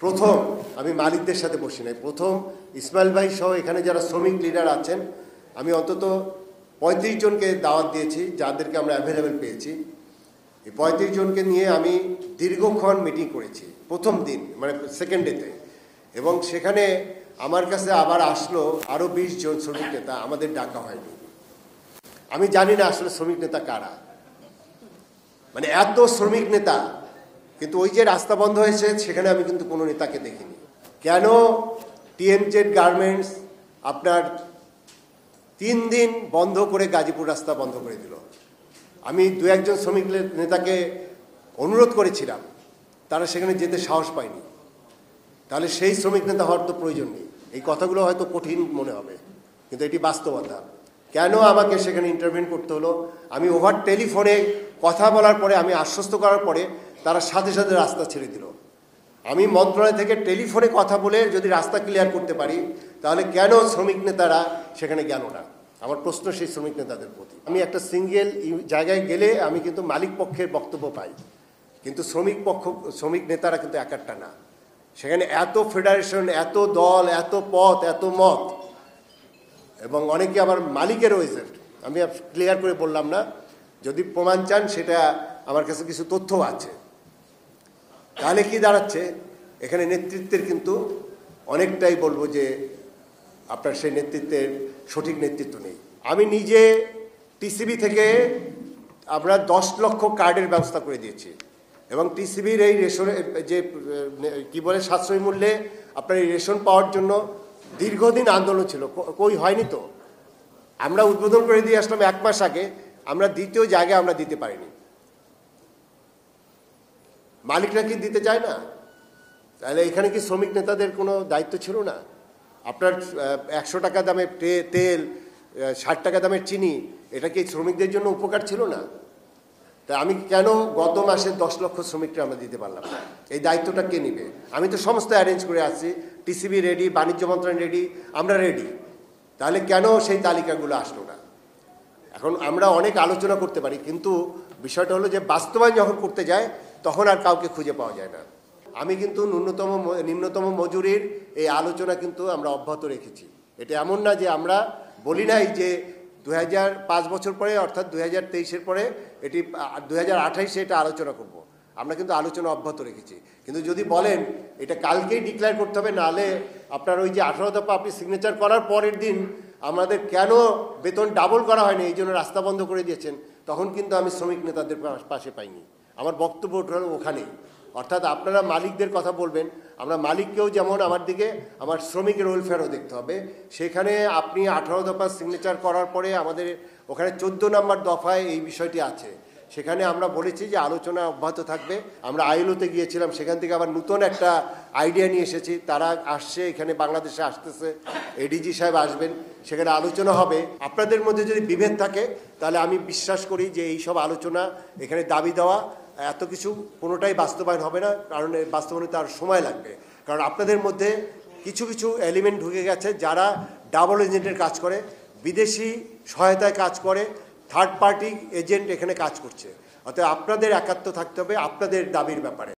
প্রথম আমি মালিকদের সাথে বসি নাই, প্রথম ইসমাইল ভাই সহ এখানে যারা শ্রমিক লিডার আছেন আমি অন্তত 35 জনকে দাওয়াত দিয়েছি, যাদেরকে আমরা অ্যাভেলেবেল পেয়েছি। এই 35 জনকে নিয়ে আমি দীর্ঘক্ষণ মিটিং করেছি প্রথম দিন, মানে সেকেন্ড ডেতে, এবং সেখানে আমার কাছে আবার আসলো আরও 20 জন শ্রমিক নেতা, আমাদের ডাকা হয়নি। আমি জানি না আসলে শ্রমিক নেতা কারা, মানে এত শ্রমিক নেতা, কিন্তু ওই যে রাস্তা বন্ধ হয়েছে সেখানে আমি কিন্তু কোনো নেতাকে দেখিনি। কেন টিএমজেড গার্মেন্টস আপনার 3 দিন বন্ধ করে গাজীপুর রাস্তা বন্ধ করে দিল? আমি 2-1 শ্রমিক নেতাকে অনুরোধ করেছিলাম, তারা সেখানে যেতে সাহস পায়নি। তাহলে সেই শ্রমিক নেতা হওয়ার তো প্রয়োজন নেই। এই কথাগুলো হয়তো কঠিন মনে হবে, কিন্তু এটি বাস্তবতা। কেন আমাকে সেখানে ইন্টারভেন করতে হলো? আমি ওভার টেলিফোনে কথা বলার পরে, আমি আশ্বস্ত করার পরে তারা সাথে সাথে রাস্তা ছেড়ে দিল। আমি মন্ত্রণালয় থেকে টেলিফোনে কথা বলে যদি রাস্তা ক্লিয়ার করতে পারি, তাহলে কেন শ্রমিক নেতারা সেখানে গেল না? আমার প্রশ্ন সেই শ্রমিক নেতাদের প্রতি। আমি একটা সিঙ্গেল জায়গায় গেলে আমি কিন্তু মালিক পক্ষের বক্তব্য পাই, কিন্তু শ্রমিক নেতারা কিন্তু একটা না। সেখানে এত ফেডারেশন, এত দল, এত পথ, এত মত, এবং অনেকে আবার মালিকেরও এজেন্ট। আমি ক্লিয়ার করে বললাম না, যদি প্রমাণ চান সেটা আমার কাছে কিছু তথ্য আছে। তাহলে কি দাঁড়াচ্ছে? এখানে নেতৃত্বের কিন্তু অনেকটাই বলবো যে আপনার সেই নেতৃত্বের সঠিক নেতৃত্ব নেই। আমি নিজে টিসিবি থেকে আমরা 10 লক্ষ কার্ডের ব্যবস্থা করে দিয়েছি, এবং টিসিবির এই রেশনের যে কি বলে সাশ্রয়ী মূল্যে আপনার এই রেশন পাওয়ার জন্য দীর্ঘদিন আন্দোলন ছিল, কই হয়নি তো। আমরা উদ্বোধন করে দিয়ে আসলাম 1 মাস আগে, আমরা দ্বিতীয় জায়গায় আমরা দিতে পারিনি। মালিকরা কি দিতে চায় না? তাহলে এখানে কি শ্রমিক নেতাদের কোনো দায়িত্ব ছিল না? আপনার 100 টাকা দামের তেল, 60 টাকা দামের চিনি, এটা কি শ্রমিকদের জন্য উপকার ছিল না? তা আমি কেন গত মাসে 10 লক্ষ শ্রমিককে আমরা দিতে পারলাম না? এই দায়িত্বটা কে নেবে? আমি তো সমস্ত অ্যারেঞ্জ করে আসছি, টিসিবি রেডি, বাণিজ্য মন্ত্রণালয় রেডি, আমরা রেডি। তাহলে কেন সেই তালিকাগুলো আসলো না? এখন আমরা অনেক আলোচনা করতে পারি, কিন্তু বিষয়টা হলো যে বাস্তবায়ন যখন করতে যায় তখন আর কাউকে খুঁজে পাওয়া যায় না। আমি কিন্তু নিম্নতম মজুরির এই আলোচনা কিন্তু আমরা অব্যাহত রেখেছি। এটা এমন না যে আমরা বলি নাই যে 2005 বছর পরে, অর্থাৎ 2023-এর পরে এটি 2028-এ এটা আলোচনা করব। আমরা কিন্তু আলোচনা অব্যাহত রেখেছি। কিন্তু যদি বলেন এটা কালকেই ডিক্লেয়ার করতে হবে, নাহলে আপনার ওই যে 18 দফা আপনি সিগনেচার করার পরের দিন আমাদের কেন বেতন ডাবল করা হয়নি, এই জন্য রাস্তা বন্ধ করে দিয়েছেন, তখন কিন্তু আমি শ্রমিক নেতাদের পাশে পাইনি। আমার বক্তব্য হলো ওখানেই। অর্থাৎ আপনারা মালিকদের কথা বলবেন, আমরা মালিককেও যেমন আমার দিকে আমার শ্রমিকের ওয়েলফেয়ারও দেখতে হবে। সেখানে আপনি 18 দফা সিগনেচার করার পরে আমাদের ওখানে 14 নম্বর দফায় এই বিষয়টি আছে। সেখানে আমরা বলেছি যে আলোচনা অব্যাহত থাকবে। আমরা আইএলওতে গিয়েছিলাম, সেখান থেকে আবার নতুন একটা আইডিয়া নিয়ে এসেছি। তারা আসছে, এখানে বাংলাদেশে আসতেছে, এডিজি সাহেব আসবেন, সেখানে আলোচনা হবে। আপনাদের মধ্যে যদি বিভেদ থাকে তাহলে আমি বিশ্বাস করি যে এই সব আলোচনা, এখানে দাবি দেওয়া, এত কিছু কোনোটাই বাস্তবায়ন হবে না, কারণ বাস্তবায়নে তার সময় লাগবে। কারণ আপনাদের মধ্যে কিছু কিছু এলিমেন্ট ঢুকে গেছে যারা ডাবল এজেন্টের কাজ করে, বিদেশি সহায়তায় কাজ করে, থার্ড পার্টি এজেন্ট এখানে কাজ করছে। অতএব আপনাদের একাত্ম থাকতে হবে আপনাদের দাবির ব্যাপারে।